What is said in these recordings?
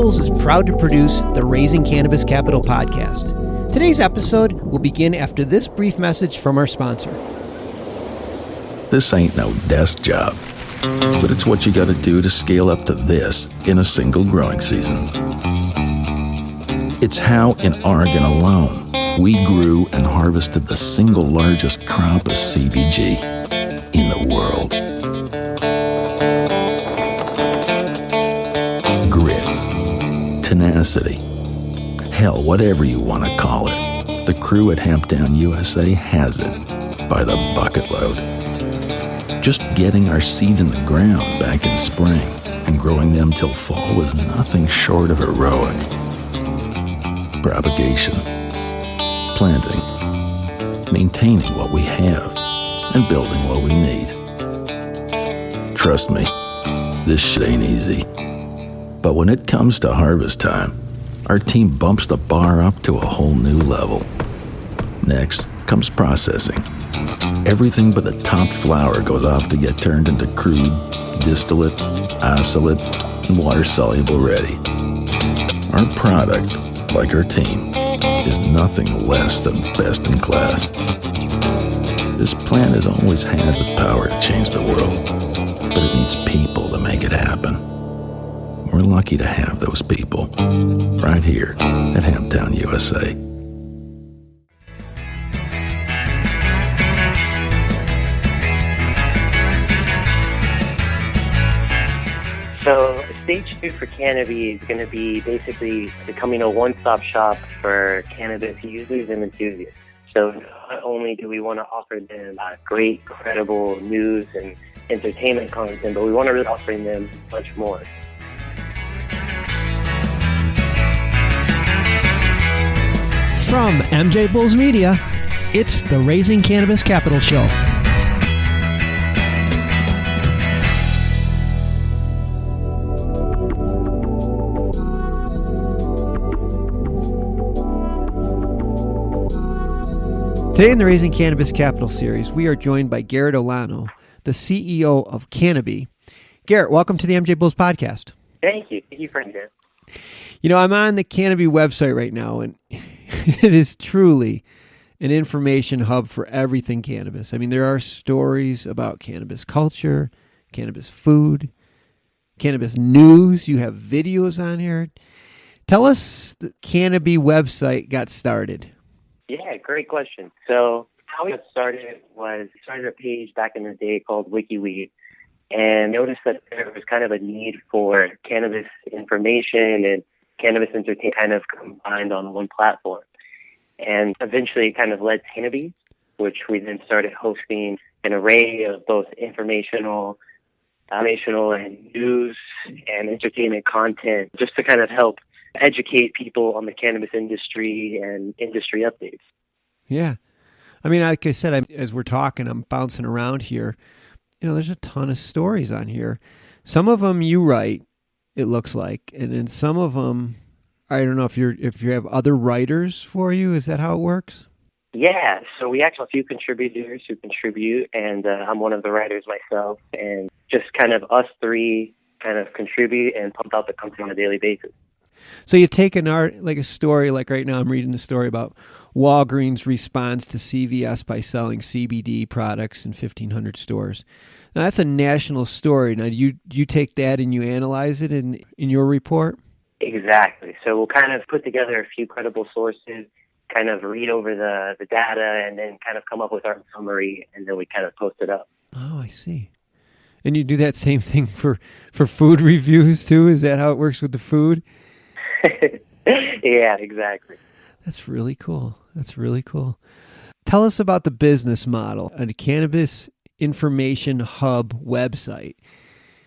MJBulls is proud to produce the Raising Cannabis Capital podcast. Today's episode will begin after this brief message from our sponsor. This ain't no desk job, but it's what you got to do to scale up to this in a single growing season. It's how in Oregon alone we grew and harvested the single largest crop of CBG in the world. Grit, tenacity, hell, whatever you want to call it. The crew at Hamptown USA has it by the bucket load. Just getting our seeds in the ground back in spring and growing them till fall was nothing short of heroic. Propagation, planting, maintaining what we have, and building what we need. Trust me, this shit ain't easy. But when it comes to harvest time, our team bumps the bar up to a whole new level. Next comes processing. Everything but the top flower goes off to get turned into crude, distillate, isolate, and water-soluble ready. Our product, like our team, is nothing less than best in class. This plant has always had the power to change the world, but it needs people to make it happen. We're lucky to have those people right here at Hamptown USA. So stage 2 for Kannabi is going to be basically becoming a one-stop shop for cannabis users and enthusiasts. So not only do we want to offer them great, credible news and entertainment content, but we want to really offer them much more. From MJBulls Media, it's the Raising Cannabis Capital Show. Today in the Raising Cannabis Capital series, we are joined by Garrett Olano, the CEO of Kannabi. Garrett, welcome to the MJBulls podcast. Thank you. Thank you for that. You know, I'm on the Kannabi website right now, and it is truly an information hub for everything cannabis. I mean, there are stories about cannabis culture, cannabis food, cannabis news. You have videos on here. Tell us the Kannabi website got started. Yeah, great question. So how we got started was we started a page back in the day called WikiWeed, and noticed that there was kind of a need for cannabis information and cannabis entertainment kind of combined on one platform. And eventually it kind of led to Kannabi, which we then started hosting an array of both informational and news and entertainment content just to kind of help educate people on the cannabis industry and industry updates. Yeah. I mean, like I said, as we're talking, I'm bouncing around here. You know, there's a ton of stories on here. Some of them you write, it looks like, and then some of them, I don't know if you have other writers for you. Is that how it works? Yeah, so we actually have a few contributors who contribute, and I'm one of the writers myself, and just kind of us three kind of contribute and pump out the content on a daily basis. So you take an art, like a story, like right now I'm reading a story about Walgreens responds to CVS by selling CBD products in 1,500 stores. Now that's a national story. Now you take that and you analyze it in your report? Exactly. So we'll kind of put together a few credible sources, kind of read over the data, and then kind of come up with our summary, and then we kind of post it up. Oh, I see. And you do that same thing for food reviews too? Is that how it works with the food? Yeah, exactly. That's really cool. Tell us about the business model on a cannabis information hub website.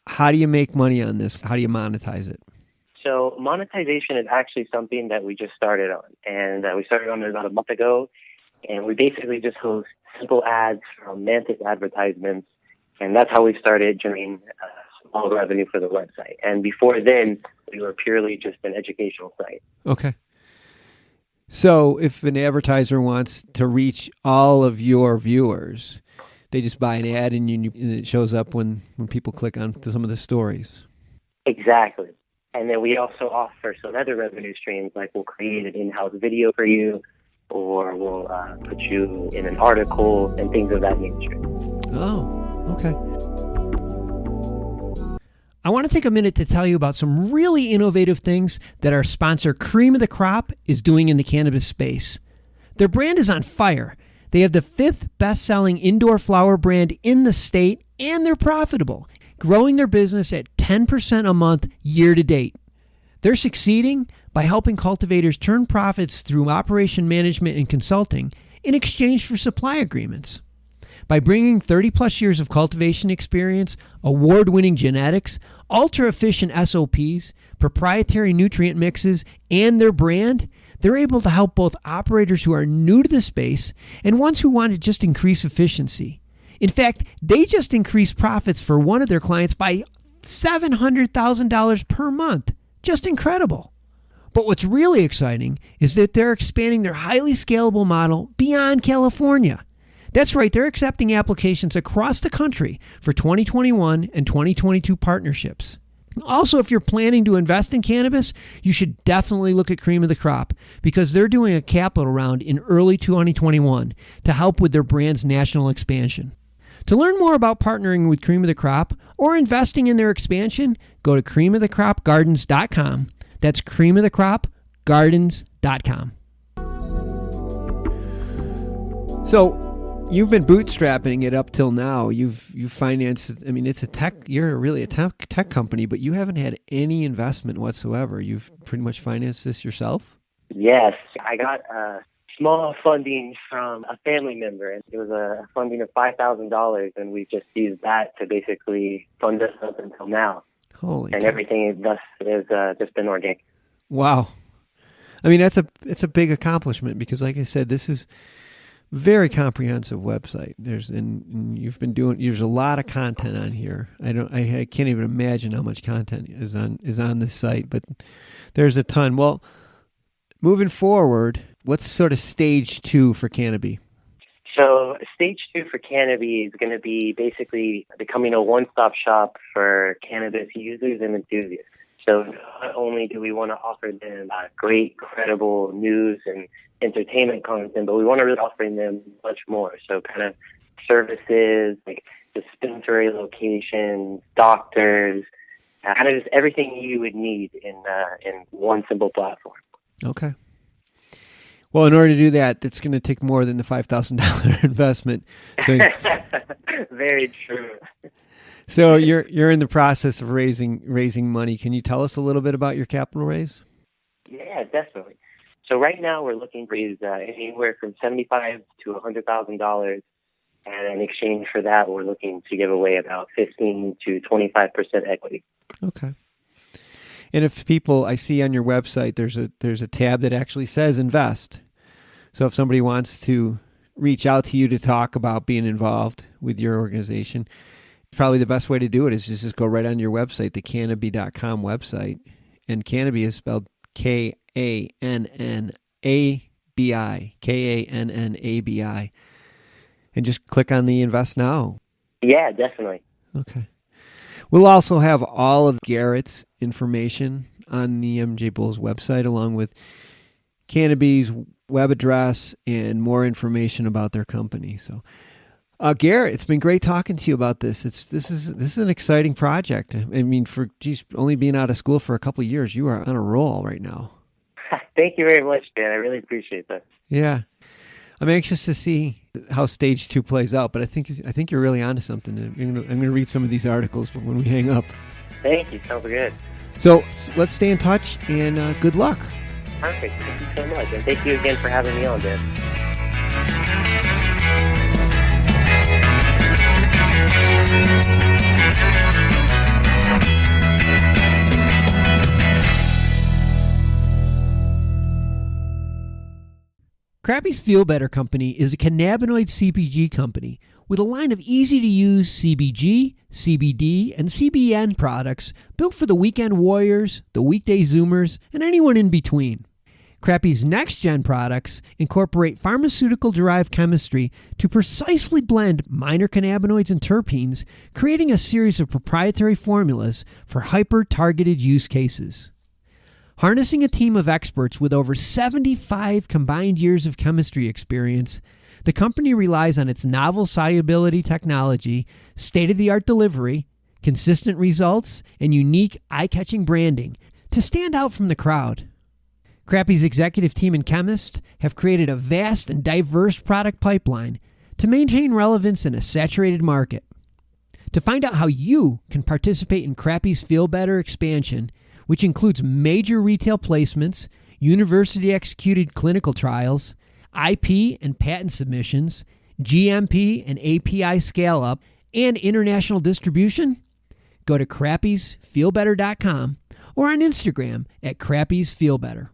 How do you make money on this? How do you monetize it? So monetization is actually something that we just started on, and we started on it about a month ago, and we basically just host simple ads from Mantis advertisements, and that's how we started generating small revenue for the website. And before then, we were purely just an educational site. Okay. So if an advertiser wants to reach all of your viewers, they just buy an ad and it shows up when people click on some of the stories. Exactly. And then we also offer some other revenue streams, like we'll create an in-house video for you, or we'll put you in an article and things of that nature. Oh, okay. I want to take a minute to tell you about some really innovative things that our sponsor, Cream of the Crop, is doing in the cannabis space. Their brand is on fire. They have the 5th best-selling indoor flower brand in the state, and they're profitable, growing their business at 10% a month year to date. They're succeeding by helping cultivators turn profits through operation management and consulting in exchange for supply agreements. By bringing 30-plus years of cultivation experience, award-winning genetics, ultra-efficient SOPs, proprietary nutrient mixes, and their brand, they're able to help both operators who are new to the space and ones who want to just increase efficiency. In fact, they just increased profits for one of their clients by $700,000 per month. Just incredible. But what's really exciting is that they're expanding their highly scalable model beyond California. That's right, they're accepting applications across the country for 2021 and 2022 partnerships. Also, if you're planning to invest in cannabis, you should definitely look at Cream of the Crop because they're doing a capital round in early 2021 to help with their brand's national expansion. To learn more about partnering with Cream of the Crop or investing in their expansion, go to creamofthecropgardens.com. That's creamofthecropgardens.com. So, you've been bootstrapping it up till now. You've financed. I mean, it's a tech. You're really a tech company, but you haven't had any investment whatsoever. You've pretty much financed this yourself. Yes, I got small funding from a family member. It was a funding of $5,000, and we've just used that to basically fund us up until now. Holy! And cow. everything thus has just been organic. Wow. I mean, it's a big accomplishment because, like I said, this is very comprehensive website. There's a lot of content on here. I can't even imagine how much content is on this site, but there's a ton. Well, moving forward, what's sort of stage 2 for Kannabi? So stage 2 for Kannabi is going to be basically becoming a one-stop shop for cannabis users and enthusiasts. So not only do we want to offer them great, credible news and entertainment content, but we want to really offer them much more. So kind of services, like dispensary locations, doctors, kind of just everything you would need in one simple platform. Okay. Well, in order to do that, it's going to take more than the $5,000 investment. So, very true. So you're in the process of raising money. Can you tell us a little bit about your capital raise? Yeah, definitely. So right now we're looking to raise anywhere from $75,000 to $100,000, and in exchange for that, we're looking to give away about 15 to 25% equity. Okay. And if people, I see on your website, there's a tab that actually says invest. So if somebody wants to reach out to you to talk about being involved with your organization, probably the best way to do it is just go right on your website, the Kannabi.com website. And Kannabi is spelled Kannabi, Kannabi. And just click on the Invest Now. Yeah, definitely. Okay. We'll also have all of Garrett's information on the MJBulls website, along with Kannabi's web address and more information about their company. So, Garrett, it's been great talking to you about this. This is an exciting project. I mean, only being out of school for a couple of years, you are on a roll right now. Thank you very much, Dan. I really appreciate that. Yeah, I'm anxious to see how stage 2 plays out, but I think you're really onto something. I'm going to read some of these articles when we hang up. Thank you. Sounds good. So let's stay in touch, and good luck. Perfect. Thank you so much, and thank you again for having me on, Dan. Crappy's Feel Better Company is a cannabinoid CPG company with a line of easy-to-use CBG, CBD, and CBN products built for the weekend warriors, the weekday Zoomers, and anyone in between. Crappie's next-gen products incorporate pharmaceutical-derived chemistry to precisely blend minor cannabinoids and terpenes, creating a series of proprietary formulas for hyper-targeted use cases. Harnessing a team of experts with over 75 combined years of chemistry experience, the company relies on its novel solubility technology, state-of-the-art delivery, consistent results, and unique eye-catching branding to stand out from the crowd. Crappie's executive team and chemists have created a vast and diverse product pipeline to maintain relevance in a saturated market. To find out how you can participate in Crappie's Feel Better expansion, which includes major retail placements, university-executed clinical trials, IP and patent submissions, GMP and API scale-up, and international distribution, go to crappiesfeelbetter.com or on Instagram at crappiesfeelbetter.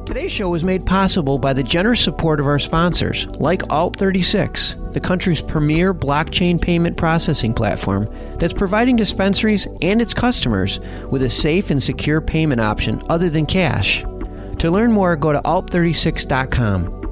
Today's show was made possible by the generous support of our sponsors, like Alt36, the country's premier blockchain payment processing platform that's providing dispensaries and its customers with a safe and secure payment option other than cash. To learn more, go to alt36.com.